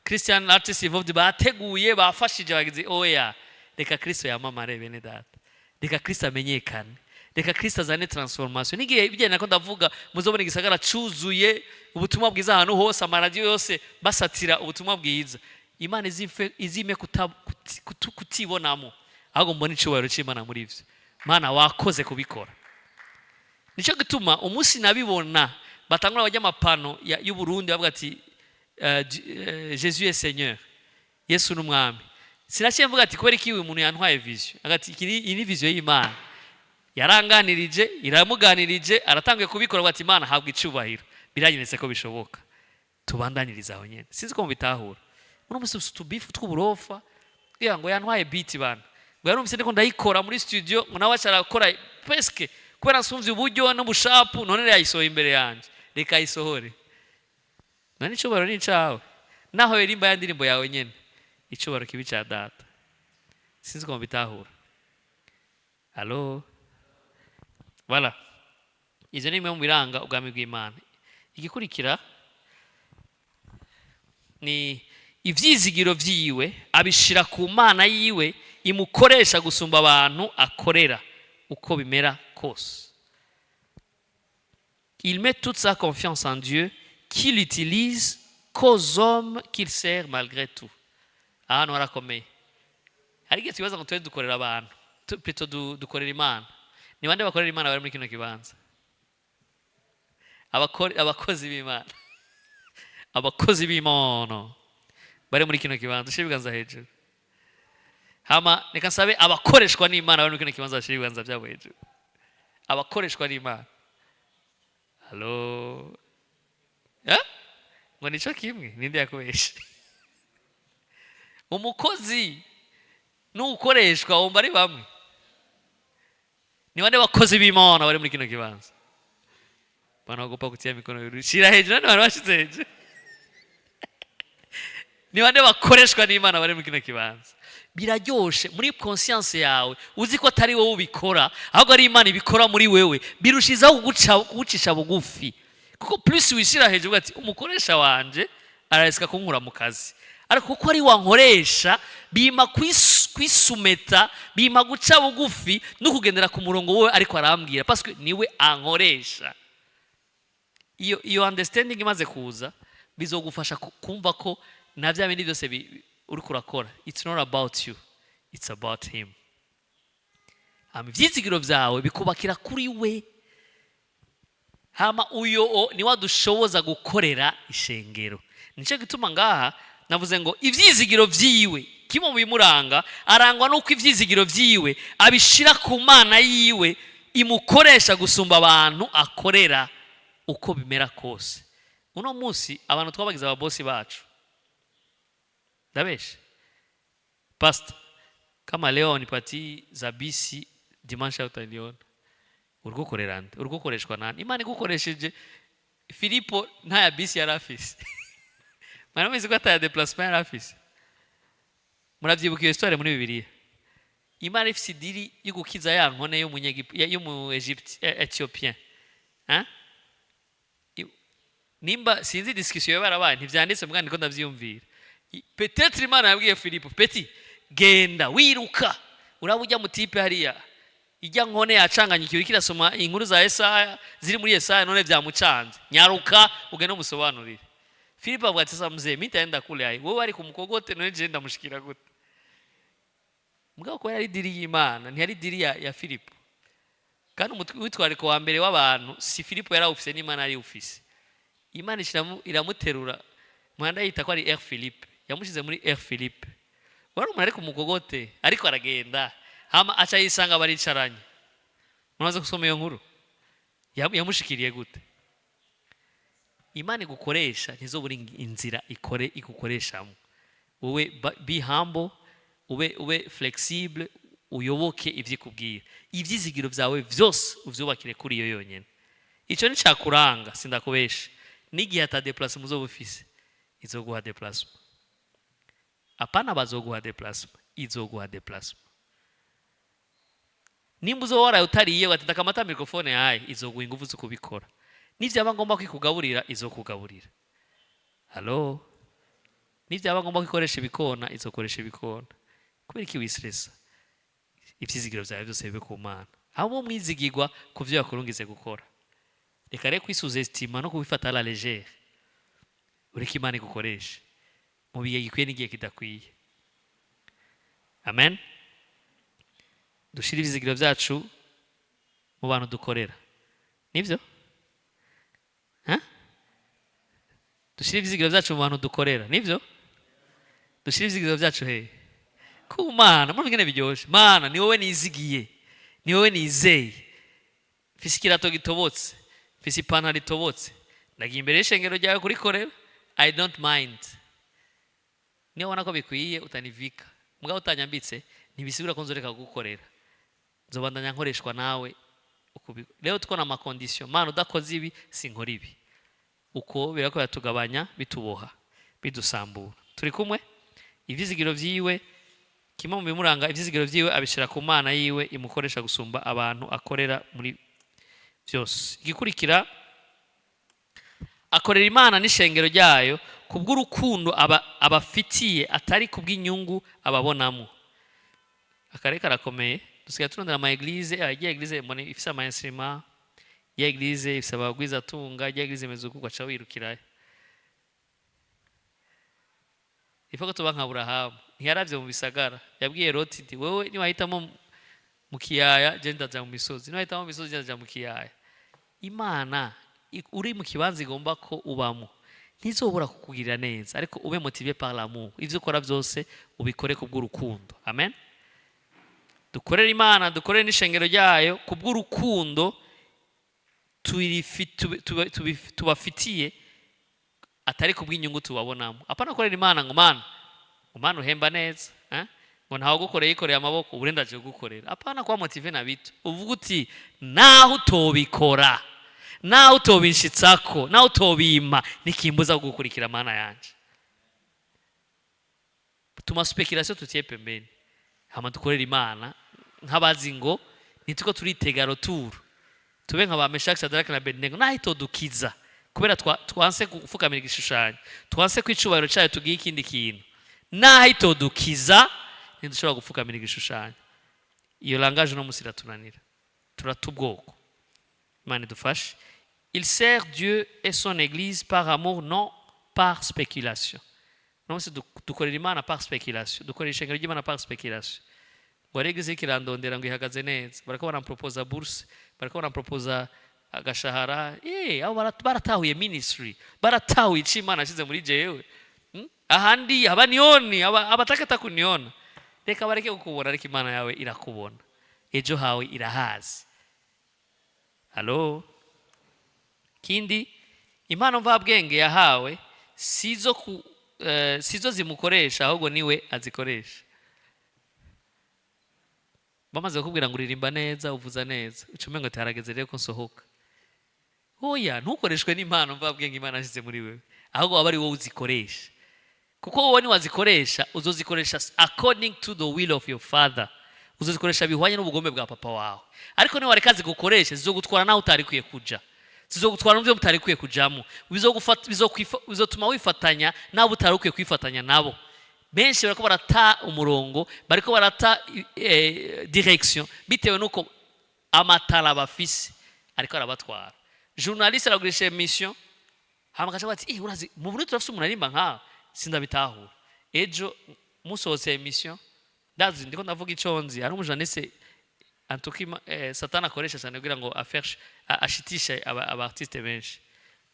[SPEAKER 1] Christian artists involved bateguye bafashije bagize oya reka Kristo yamamare bene data. Reka Kristo amenyekane. Reka Kristo azane transformation. Nigiye ibijyanye nako ndavuga muzobona igisagara cuzuye ubutumwa bwiza ahantu hose amaradiyo yose basatira ubutumwa bwiza. Imana izime kutibonamo. Ahubwo mbona icubahiro c'Imana muri ivyo. Mana wakoze kubikora. Nico gituma umunsi nabibona batangura bajya amapano y'u Burundi bavuga ati Jésus est Seigneur. Yesu n'umwami. Sinaciye mvuga ati kubera iki uyu muntu yantwaye vision. Agati iyi ni vision y'Imana. Yaranganirije, iramuganirije, aratangiye kubikora bati Imana habwa icubahiro. Biragenetse ko bishoboka. Tubandaniriza aho nyene. Sinzi ko mubitahura. Uno musi tubifu tw'uburofa. Ngo yantwaye beat bana. Ngo yarumvise ndiko ndayikora muri studio, ngo nawe acarakora presque kubera nsumvye uburyo n'ubushapu none yayisohoye imbere yanje. Reka isohore. Nani icubahiro ni cawe. Naho yerimba yandirimbo yawe nyene. Icubahiro kibi ca data. Sinzi ko mubitahura. Allo. Voilà. Izo ni bimwe mu biranga ubwami bw'Imana. Igikurikira ni ivyizigiro vyiwe abishira ku Mana yiwe imukoresha gusumba abantu akorera uko bimera kose. Il met toute sa confiance en Dieu qu'il utilise qu'aux hommes qu'il sert malgré tout. Ahantu harakomeye. Hari igihe tubaza ngo twe dukorera abantu plutôt dukorera Imana. Ni bande bakorera Imana bari muri kino kibanza? Abakozi b'Imana. abakozi b'Imana bari muri kino kibanza shira ibiganza hejuru. Hama reka nsabe abakoreshwa n'Imana bari muri kino kibanza shira ibiganza byabo hejuru. Abakoreshwa n'Imana. Halo. Ngo nico kimwe ninde yakubeshe? Umukozi n'ukoreshwa wumva ari bamwe. Ni bande bakozi b'Imana bari muri kino kibanza? Bana bagopa kutia mikono yuru. Shira hejuru nani bari bashize hejuru? Ni bande bakoreshwa n'Imana bari muri kino kibanza? Biraryoshe muri conscience yawe uzi ko atari wowe ubikora ahubwo ari Imana ibikora muri wewe, birushizaho kugucisha bugufi. Kuko plus wishira hejuru ati umukoresha wanje ararisika kunkura mu kazi, ariko kuko ari wankoresha bima kwisumeta, bima guca bugufi no kugendera ku murongo wowe ariko arambwira parce que niwe ankoresha. Iyo understanding imaze kuza bizogufasha kumva ko na bya bindi byose uri kurakora, it's not about you, it's about him. Ivyizigiro vyawe bikubakira kuri we. Hama uyo ni wadushoboza gukorera ishengero. Nico gituma ngaha navuze ngo ivyizigiro vyiwe kimo bimuranga, arangwa nuko ivyizigiro vyiwe abishira ku Mana yiwe imukoresha gusumba abantu akorera uko bimera kose. Uno munsi abantu twabagize ababosi bacu ndabeshe pastor, kama leo nipati za bisi dimanche utaniona urwo korerande urwo koreshwa nani? Imana igukoresheje. Filipo nta ya bisi yari afise. Mwana mwizi ko ataya déplacement yari afise. Muravyibuka iyo histoire muri Bibiliya. Imana ifise idiri yo gukiza ya nkone yo mu Egypte Ethiopien. Nimba sinzi discussion yo barabaye ntivyanditse mbwa ndiko ndavyumvira. Peut-être Imana yabwiye Filipo, Peti genda wiruka urabujya mu tipe hariya ijya nkone yacanganyikiwe kirasoma inkuru za Yesaya ziri muri Yesaya none vyamucanze, nyaruka ugende umusobanurire. Filipo avuga ati sasa mzee mitaenda kule ai wewe ari kumukogote none je ndamushikira gute? Mugabo ko yari diri y'Imana ntiyari diri ya Filipo. Kandi witwariko wa mbere w'abantu si Filipo yari ufise n'Imana ari ufise. Imana iramuterura mwanda yita ko ari R Philippe, yamushize muri R Philippe. Wari umuntu ari kumukogote ariko aragenda, hama acha yisanga baricaranye. Munaze kusoma iyo nkuru yamushikiriye gute? Imana igukoresha ntizobura inzira igukoreshamo. Wowe be humble, ube flexible, uyoboke ivyikubwira. Ivyizigiro vyawe vyose uvyubakire kuri iyo yonyene. Ico ni cakuranga sindakubesha. Nigihe ata déplacement uzobufise izoguha déplacement. Apana bazoguha déplacement, izoguha déplacement. Nimba uzowara utariye watenda kamata microphone yawe izoguha ingufu zo kubikora. Nivyaba ngomba kwikugaburira izokugaburira. Hello. Nivyaba ngomba kwikoresha ibikona izokoresha ibikona. Kubera iki wistressa? Ivyizigiro vyawe byose bibe ku Mana. Abo mwizigirwa kuvyo yakurungize gukora. Reka rero kwisuzestima no kubifata la légère. Ureke Imana igukoresha mu bihe gikwiye n'igihe kidakwiye. Amen. Dushira ivyizigiro vyacu mu bantu dukorera. Nivyo? Dushira ivyizigiro vyacu mu bantu dukorera. Nivyo? Dushira ivyizigiro vyacu he ku Mana. Muri ngene biryoshe. Mana ni wowe nizigiye, ni wowe nizeye. Mfise ikirato gitobotse, mfise ipantaro itobotse, ndagiye imbere y'ishengero ryawe kurikorera. I don't mind. Niyo wana ko bikwiye utanivika. Mugabo utanyambitse ntibisubira ko nzoreka gukorera. Nzobandanya nkoreshwa nawe. Leo tuko na makondition. Mana udakoze ibi sinkora ibi. Uko birako yatugabanya bituboha bidusambura. Turi kumwe? Ivyizigiro vyiwe kimwe mu bimuranga, ivyizigiro vyiwe abishira ku Mana yiwe imukoresha gusumba abantu akorera muri byose. Igikurikira akorera Imana n'ishengero ryayo kubw'urukundo abafitiye atari kubw'inyungu ababonamo. Akareka karakomeye. Dusigaye turondera ama église, agiye église mbone ifisa ama instrument, ya église ifisa abagwiza tunga, ya église mezuko gaca wirukirayo. Ifoko tuba nka Abrahamu ntiyaravye mu bisagara, yabwiye Loti ati wewe ni wahitamo mu kiyaya je ndaja mu misozi, ni wahitamo mu misozi ndaja mu kiyaya. Imana uri mu kibanza igomba ko ubamo ntizobura kukugirira neza, ariko ube motivé par l'amour. Ivyo ukora byose ubikore kubw'urukundo. Amen. Dukorere Imana, dukorere n'ishengero ryayo kubw'urukundo tubafitiye, atari kubw'inyungu tubabonamo. Apana korera Imana ngo Mana uhemba neza, ngo ntawe gukoreye yikoreye amaboko uburendaje gukorera. Apana kwa motive na bitu. Uvuga uti naho utobikora, naho utobinshitsako, naho utobima, nikimbuza gukurikira Mana yanje. Tuma speculation tutiye pembeni. Hama dukorera Imana nk'abazi ngo nituko turitega retour. Tube nk'aba Meshaki, Shadraka na Abednego, naho itodukiza kubera twanse gufukamira igishushanyo, twanse kwicubahiro cyayo tugiye ikindi kintu, naho itodukiza ntidushobora gufukamira igishushanyo. Iyo langage no musira tunanira, turatubwoko. Imana idufashe. Il sert Dieu et son église par amour, non par spéculation. Non, c'est dukorera Imana par spéculation, dukorera ishengero ry'Imana par spéculation. Waregeze kirandondera ngo ihagaze neza, barako baramproposa bourse, barako baramproposa agashahara. Abo baratahuye ministry, baratahuye ico Imana ashize muri jewe. Ahandi abanioni abatakata kuniona, reka bareke kukubona, ariko Imana yawe irakubona, ejo hawe irahazi. Halo. Kindi, impano mvabwenge yahawe sizo zimukoresha, ahubwo niwe azikoresha. Bamaze kukubwira ngo uririmba neza, uvuza neza, ucume ngo tarageze rero ko nsohoka. Oya, ntukoreshwe n'impano mvabwenge Imana ashize muri wewe, ahubwo aba ari wowe uzikoresha. Kuko wowe ni wazikoresha, uzozikoresha according to the will of your father. Uzozikoresha bihwanye n'ubugombe bwa papa wawe. Ariko ni warekazi gukoresha, zizogutwara naho utarikuye kuja, zizogutwara n'ubyo mutarikuye kujamo, bizotuma wifatanya nabo utarukuye kwifatanya nabo. Benshi bariko barata umurongo, bariko barata direction bitewe nuko amatala bafise ariko arabatwara. Journaliste aragurisha emission, hama kacha bati urazi mu Burundi turafise umuntu arimba nka sindabitahura. Ejo musohotse emission, ndazi ndiko ndavuga iconzi, ari umujournaliste antukima Satana akoresha cyane kugira ngo ashitishe aba artiste benshi.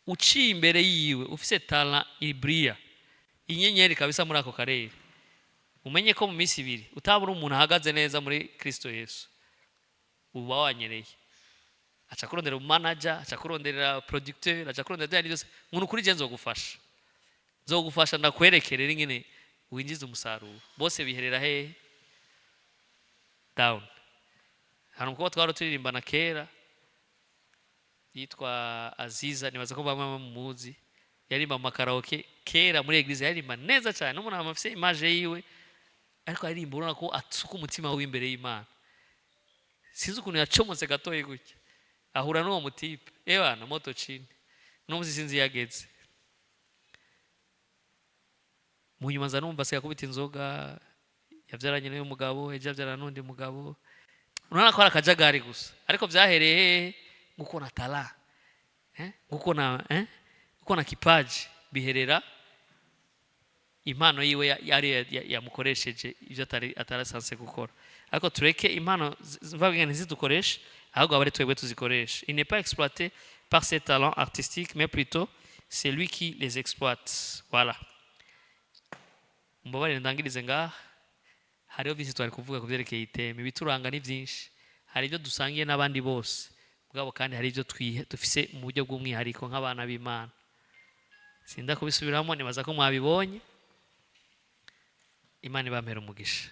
[SPEAKER 1] Uci imbere yiwe ufise talent ibria, inyenyeri kabisa muri ako karere, umenye ko mu minsi ibiri utabura umuntu ahagaze neza muri Kristo Yesu, uba wanyereye. Acha kurondera manager, acha kurondera producteur, acha kurondera dani byose. Umuntu kuri je nzogufasha ndakwerekerera ingene winjiza umusaruro. Bose biherera he down. Hano mukobwa twaro turirimbana kera yitwa Aziza, nibaza ko bamwe muzi, yarimba mu karaoke kera muri eglise, yarimba neza cyane, n'umuntu amafise image yiwe, ariko yarimba urona ko atsuka umutima w'imbere y'Imana. Sinzi ukuntu yacomotse gatoye gutya, ahura n'uwo mutipe ebana moto chini, n'umuzi sinzi yageze. Mu nyuma za numva se yakubita inzoga, yavyaranye n'uyu mugabo, ejo yavyarana n'undi mugabo. Urana ko arakajagari gusa, ariko vyahereye nguko na tala, nguko na kipaji, biherera impano yiwe yari yamukoresheje ivyo atarasanse gukora. Ariko tureke impano mvabwenge ntizidukoreshe, ahubwo abari twebwe tuzikoreshe. Il n'est pas exploité par ses talents artistiques, mais plutôt c'est lui qui les exploite. Voilà. Mbabare ndangirize ngaha. Hariho byinshi twari kuvuga ku byerekeye iteme, bituranga ni byinshi. Hari ibyo dusangiye n'abandi bose, mugabo kandi hari ibyo dufise mu buryo bw'umwihariko nk'abana b'Imana. Sinda kubisubiramo, nibaza ko mwabibonye. Imana ibampera umugisha.